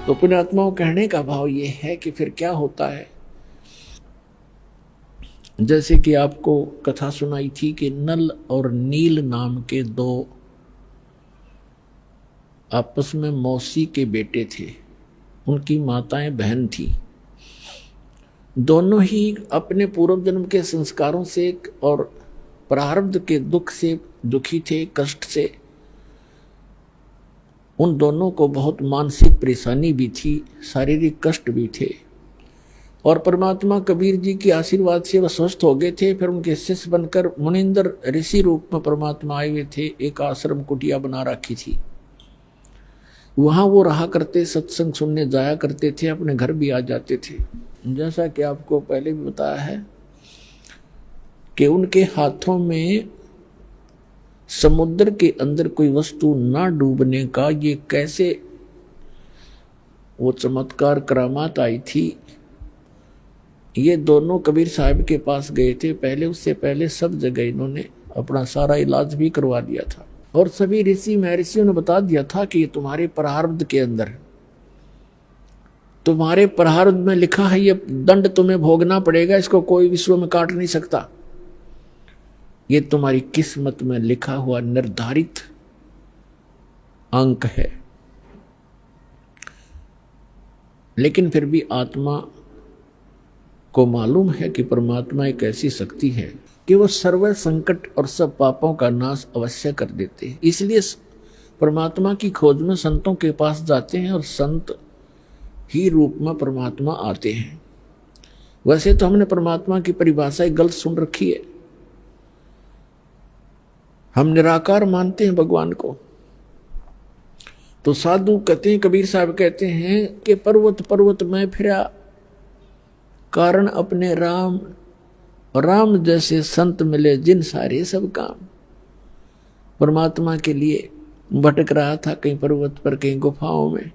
तो पुण्यात्माओं कहने का भाव ये है कि फिर क्या होता है, जैसे कि आपको कथा सुनाई थी कि नल और नील नाम के दो आपस में मौसी के बेटे थे, उनकी माताएं बहन थी। दोनों ही अपने पूर्व जन्म के संस्कारों से और प्रारब्ध के दुख से दुखी थे, कष्ट से। उन दोनों को बहुत मानसिक परेशानी भी थी, शारीरिक कष्ट भी थे। और परमात्मा कबीर जी के आशीर्वाद से वह स्वस्थ हो गए थे। फिर उनके शिष्य बनकर मुनिंदर ऋषि रूप में परमात्मा आए हुए थे। एक आश्रम कुटिया बना रखी थी, वहां वो रहा करते, सत्संग सुनने जाया करते थे, अपने घर भी आ जाते थे। जैसा कि आपको पहले भी बताया है कि उनके हाथों में समुद्र के अंदर कोई वस्तु ना डूबने का ये कैसे वो चमत्कार करामात आई थी। ये दोनों कबीर साहब के पास गए थे पहले, उससे पहले सब जगह इन्होंने अपना सारा इलाज भी करवा दिया था। और सभी ऋषि महर्षियों ने बता दिया था कि ये तुम्हारे प्रारब्ध के अंदर, तुम्हारे प्रारब्ध में लिखा है, ये दंड तुम्हें भोगना पड़ेगा, इसको कोई विश्व में काट नहीं सकता। ये तुम्हारी किस्मत में लिखा हुआ निर्धारित अंक है। लेकिन फिर भी आत्मा को मालूम है कि परमात्मा एक ऐसी शक्ति है कि वो सर्व संकट और सब पापों का नाश अवश्य कर देते हैं। इसलिए परमात्मा की खोज में संतों के पास जाते हैं और संत ही रूप में परमात्मा आते हैं। वैसे तो हमने परमात्मा की परिभाषा गलत सुन रखी है। हम निराकार मानते हैं भगवान को। तो साधु कहते हैं, कबीर साहब कहते हैं कि पर्वत पर्वत में फिरा, कारण अपने राम, राम जैसे संत मिले जिन सारे सब काम। परमात्मा के लिए भटक रहा था, कहीं पर्वत पर, कहीं गुफाओं में,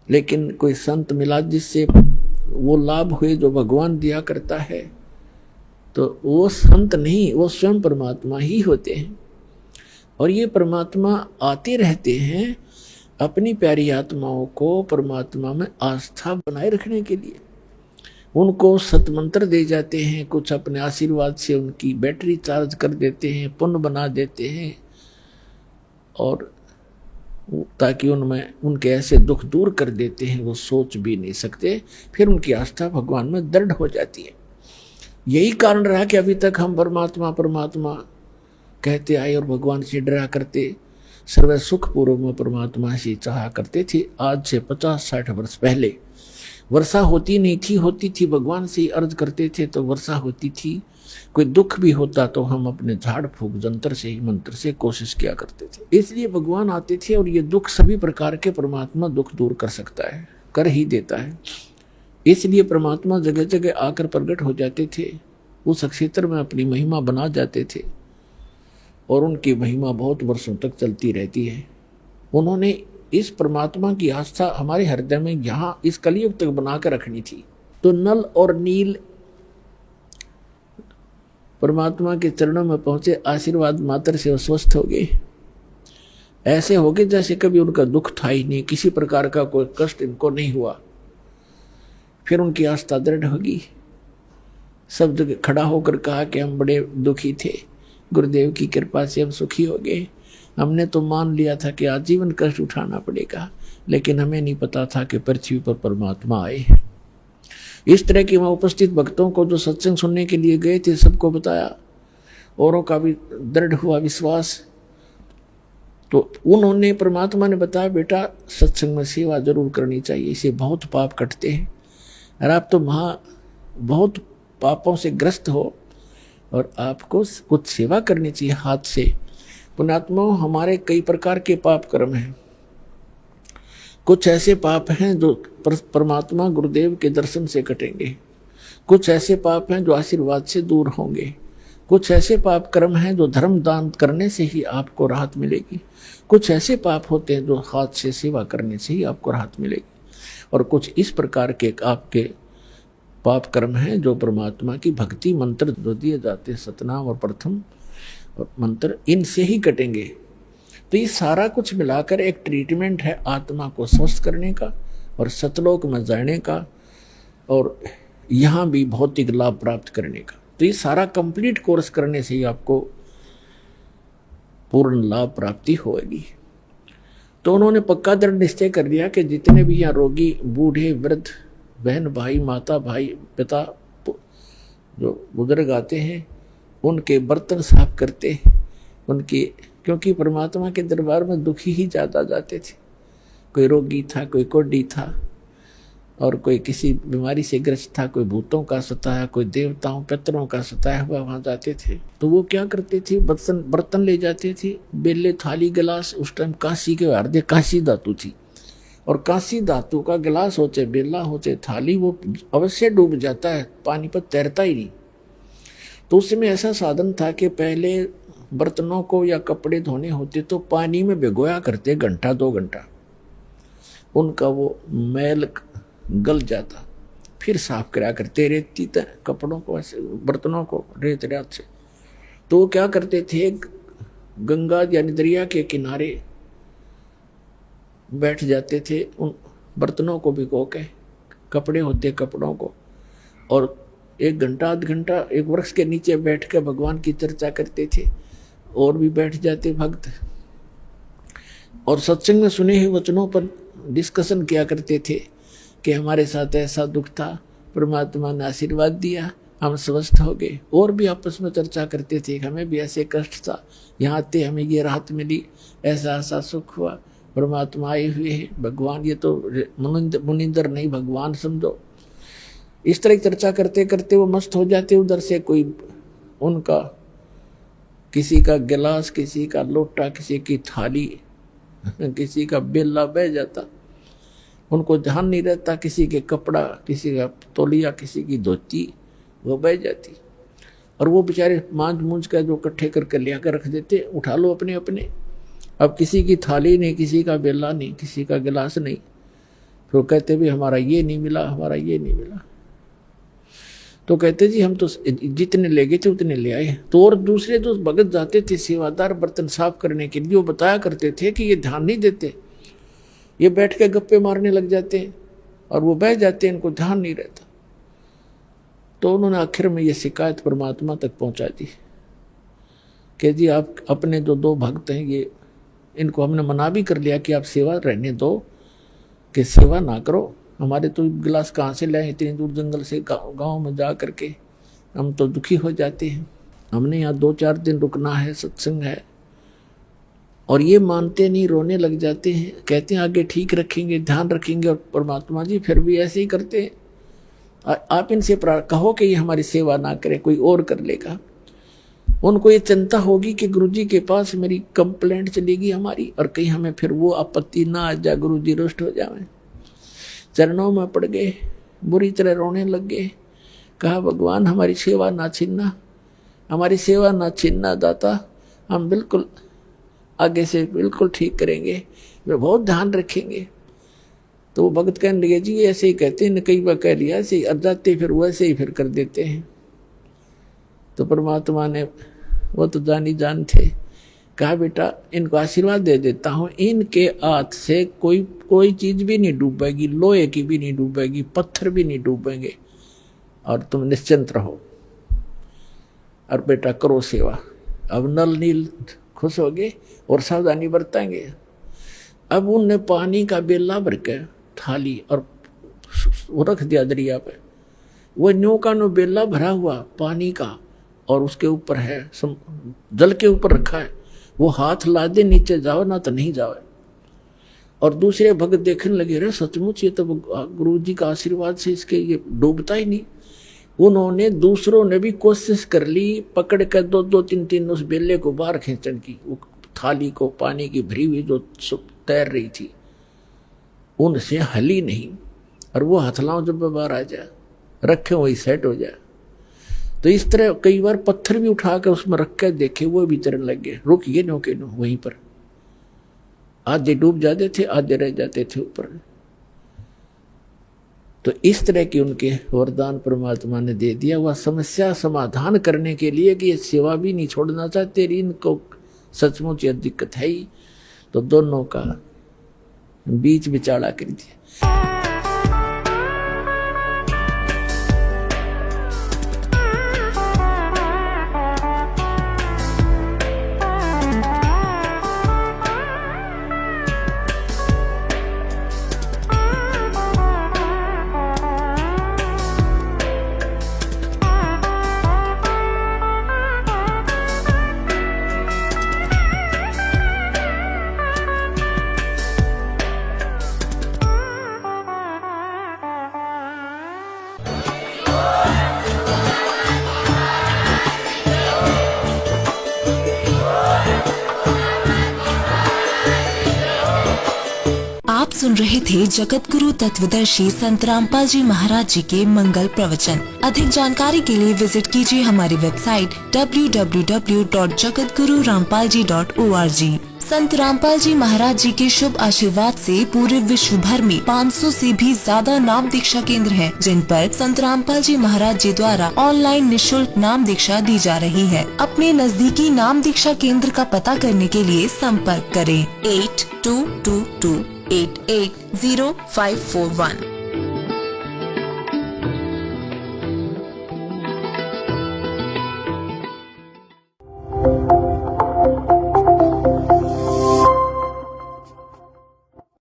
लेकिन कोई संत मिला जिससे वो लाभ हुए जो भगवान दिया करता है। तो वो संत नहीं, वो स्वयं परमात्मा ही होते हैं। और ये परमात्मा आते रहते हैं अपनी प्यारी आत्माओं को परमात्मा में आस्था बनाए रखने के लिए। उनको सतमंत्र दे जाते हैं, कुछ अपने आशीर्वाद से उनकी बैटरी चार्ज कर देते हैं, पुण्य बना देते हैं, और ताकि उनमें उनके ऐसे दुख दूर कर देते हैं वो सोच भी नहीं सकते। फिर उनकी आस्था भगवान में दृढ़ हो जाती है। यही कारण रहा कि अभी तक हम परमात्मा परमात्मा कहते आए और भगवान से डरा करते, सर्व सुख पूर्व में परमात्मा से चाहा करते थे। आज से 50-60 वर्ष पहले वर्षा होती नहीं थी, होती थी भगवान से अर्ज करते थे तो वर्षा होती थी। कोई दुख भी होता तो हम अपने झाड़ फूक जंतर से ही, मंत्र से कोशिश किया करते थे। इसलिए भगवान आते थे और ये दुख सभी प्रकार के परमात्मा दुख दूर कर सकता है, कर ही देता है। इसलिए परमात्मा जगह जगह आकर प्रकट हो जाते थे, उस क्षेत्र में अपनी महिमा बना जाते थे और उनकी महिमा बहुत वर्षों तक चलती रहती है। उन्होंने इस परमात्मा की आस्था हमारे हृदय में यहाँ इस कलयुग तक बनाकर रखनी थी। तो नल और नील परमात्मा के चरणों में पहुंचे, आशीर्वाद मात्र से स्वस्थ हो गए। ऐसे हो गए जैसे कभी उनका दुख था ही नहीं, किसी प्रकार का कोई कष्ट इनको नहीं हुआ। फिर उनकी आस्था दृढ़ होगी। सब जगह खड़ा होकर कहा कि हम बड़े दुखी थे, गुरुदेव की कृपा से हम सुखी हो गए। हमने तो मान लिया था कि आजीवन कष्ट उठाना पड़ेगा, लेकिन हमें नहीं पता था कि पृथ्वी पर परमात्मा आए हैं। इस तरह के वहाँ उपस्थित भक्तों को जो सत्संग सुनने के लिए गए थे सबको बताया, औरों का भी दृढ़ हुआ विश्वास। तो उन्होंने, परमात्मा ने बताया, बेटा सत्संग में सेवा जरूर करनी चाहिए, इसे बहुत पाप कटते हैं और आप तो बहुत पापों से ग्रस्त हो और आपको कुछ सेवा करनी चाहिए हाथ से। पुण्यात्माओं, हमारे कई प्रकार के पाप कर्म हैं। कुछ ऐसे पाप हैं जो परमात्मा गुरुदेव के दर्शन से कटेंगे, कुछ ऐसे पाप हैं जो आशीर्वाद से दूर होंगे, कुछ ऐसे पाप कर्म हैं जो धर्म दान करने से ही आपको राहत मिलेगी, कुछ ऐसे पाप होते हैं जो हाथ से सेवा करने से ही आपको राहत मिलेगी, और कुछ इस प्रकार के आपके पाप कर्म हैं जो परमात्मा की भक्ति मंत्र जो दिए जाते हैं, सतनाम और प्रथम मंत्र, इनसे ही कटेंगे। तो ये सारा कुछ मिलाकर एक ट्रीटमेंट है आत्मा को स्वस्थ करने का और सतलोक में जाने का और यहाँ भी भौतिक लाभ प्राप्त करने का। तो ये सारा कंप्लीट कोर्स करने से ही आपको पूर्ण लाभ प्राप्ति होगी। तो उन्होंने पक्का दृढ़ निश्चय कर लिया कि जितने भी यहाँ रोगी, बूढ़े, वृद्ध, बहन, भाई, माता, भाई, पिता जो बुजुर्ग आते हैं उनके बर्तन साफ करते, उनकी, क्योंकि परमात्मा के दरबार में दुखी ही ज़्यादा जाते थे। कोई रोगी था, कोई कोढ़ी था और कोई किसी बीमारी से ग्रस्त था, कोई भूतों का सताया, कोई देवताओं पितरों का सताया हुआ वहाँ जाते थे। तो वो क्या करते थे, बर्तन ले जाते थे, बेले, थाली, गिलास। उस टाइम काशी के हार्दे काशी धातु थी और काशी धातु का गिलास होते, बेला होते, थाली, वो अवश्य डूब जाता है, पानी पर तैरता ही नहीं। तो उसमें ऐसा साधन था कि पहले बर्तनों को या कपड़े धोने होते तो पानी में भिगोया करते, घंटा 2 घंटा, उनका वो मैल गल जाता, फिर साफ करा करते रेती कपड़ों को, ऐसे बर्तनों को रेत रात से। तो वो क्या करते थे, गंगा यानी दरिया के किनारे बैठ जाते थे, उन बर्तनों को भिगो के, कपड़े होते कपड़ों को, और 1 घंटा 1.5 घंटा एक वृक्ष के नीचे बैठ कर भगवान की चर्चा करते थे। और भी बैठ जाते भक्त और सत्संग में सुने हुए वचनों पर डिस्कशन किया करते थे कि हमारे साथ ऐसा दुख था, परमात्मा ने आशीर्वाद दिया, हम स्वस्थ हो गए। और भी आपस में चर्चा करते थे कि हमें भी ऐसे कष्ट था, यहाँ आते हमें ये राहत मिली, ऐसा ऐसा सुख हुआ, परमात्मा आए हुए हैं, भगवान, ये तो मुनिंदर नहीं भगवान समझो। इस तरह की चर्चा करते करते वो मस्त हो जाते। उधर से कोई उनका किसी का गिलास, किसी का लोटा, किसी की थाली, किसी का बेला बह जाता, उनको ध्यान नहीं रहता, किसी के कपड़ा, किसी का तौलिया, किसी की धोती वो बह जाती। और वो बेचारे मांझ मूंझ का जो इकट्ठे करके लिया कर रख देते, उठा लो अपने अपने। अब किसी की थाली नहीं, किसी का बेला नहीं, किसी का गिलास नहीं। तो कहते भी हमारा ये नहीं मिला, हमारा ये नहीं मिला। तो कहते जी हम तो जितने ले गए थे उतने ले आए। तो और दूसरे जो भगत जाते थे सेवादार बर्तन साफ करने के लिए, वो बताया करते थे कि ये ध्यान नहीं देते, ये बैठ के गप्पे मारने लग जाते हैं और वो बह जाते हैं, इनको ध्यान नहीं रहता। तो उन्होंने आखिर में ये शिकायत परमात्मा तक पहुंचा दी कि जी आप अपने जो 2 भक्त हैं, ये इनको हमने मना भी कर लिया कि आप सेवा रहने दो, कि सेवा ना करो। हमारे तो गिलास कहाँ से लाए, इतनी दूर जंगल से गांव में जा करके, हम तो दुखी हो जाते हैं, हमने यहाँ 2-4 दिन रुकना है, सत्संग है। और ये मानते नहीं, रोने लग जाते हैं, कहते हैं आगे ठीक रखेंगे, ध्यान रखेंगे। और परमात्मा जी फिर भी ऐसे ही करते हैं। आप इनसे कहो कि ये हमारी सेवा ना करें, कोई और कर लेगा। उनको ये चिंता होगी कि गुरुजी के पास मेरी कंप्लेंट चलेगी हमारी, और कहीं हमें फिर वो आपत्ति ना आ जाए, गुरुजी रुष्ट हो जाए। चरणों में पड़ गए, बुरी तरह रोने लग गए। कहा भगवान हमारी सेवा ना छीनना, हमारी सेवा ना छीनना दाता, हम बिल्कुल आगे से बिल्कुल ठीक करेंगे, वे बहुत ध्यान रखेंगे। तो वो भगत कहने लगे जी ऐसे ही कहते हैं, कई बार कह लिया ऐसे ही, अब जाते फिर वैसे ही फिर कर देते हैं। तो परमात्मा ने, वो तो जानी जान थे, कहा बेटा इनको आशीर्वाद दे देता हूँ, इनके हाथ से कोई चीज भी नहीं डूबेगी, लोहे की भी नहीं डूबेगी, पत्थर भी नहीं डूबेंगे, और तुम निश्चिंत रहो। और बेटा करो सेवा। अब नल नील खुश हो गए और सावधानी बरतेंगे। अब उनने पानी का बेला भर के थाली और वो रख दिया दरिया पे। वो न्यू का नो बेला भरा हुआ पानी का, और उसके ऊपर है जल के ऊपर रखा है। वो हाथ ला दे नीचे जाओ ना तो नहीं जाओ। और दूसरे भगत देखने लगे, रे सचमुच ये तो गुरु जी का आशीर्वाद से इसके ये डूबता ही नहीं। उन्होंने दूसरों ने भी कोशिश कर ली, पकड़ कर 2-2, 3-3 उस बेले को बाहर खींचने की, वो थाली को पानी की भरी हुई जो तैर रही थी, उनसे हली नहीं। और वो हथलाओं जब बाहर आ जाए, रखे वही सेट हो जाए। तो इस तरह कई बार पत्थर भी उठा कर उसमें रख कर देखे, वो भी तैरने लग गए। रुक ये नो के नो वहीं पर, आधे डूब जाते थे, आधे रह जाते थे ऊपर। तो इस तरह की उनके वरदान परमात्मा ने दे दिया। वह समस्या समाधान करने के लिए कि ये सेवा भी नहीं छोड़ना चाहते, इनको सचमुच यह दिक्कत है ही। तो दोनों का बीच बिचाड़ा कर दिया। आप सुन रहे थे जगत गुरु तत्वदर्शी संत रामपाल जी महाराज जी के मंगल प्रवचन। अधिक जानकारी के लिए विजिट कीजिए हमारी वेबसाइट www.jagatgururampalji.org। संत रामपाल जी महाराज जी के शुभ आशीर्वाद से पूरे विश्व भर में 500 से भी ज्यादा नाम दीक्षा केंद्र हैं, जिन पर संत रामपाल जी महाराज जी द्वारा ऑनलाइन निशुल्क नाम दीक्षा दी जा रही है। अपने नजदीकी नाम दीक्षा केंद्र का पता करने के लिए संपर्क करें 8222880541।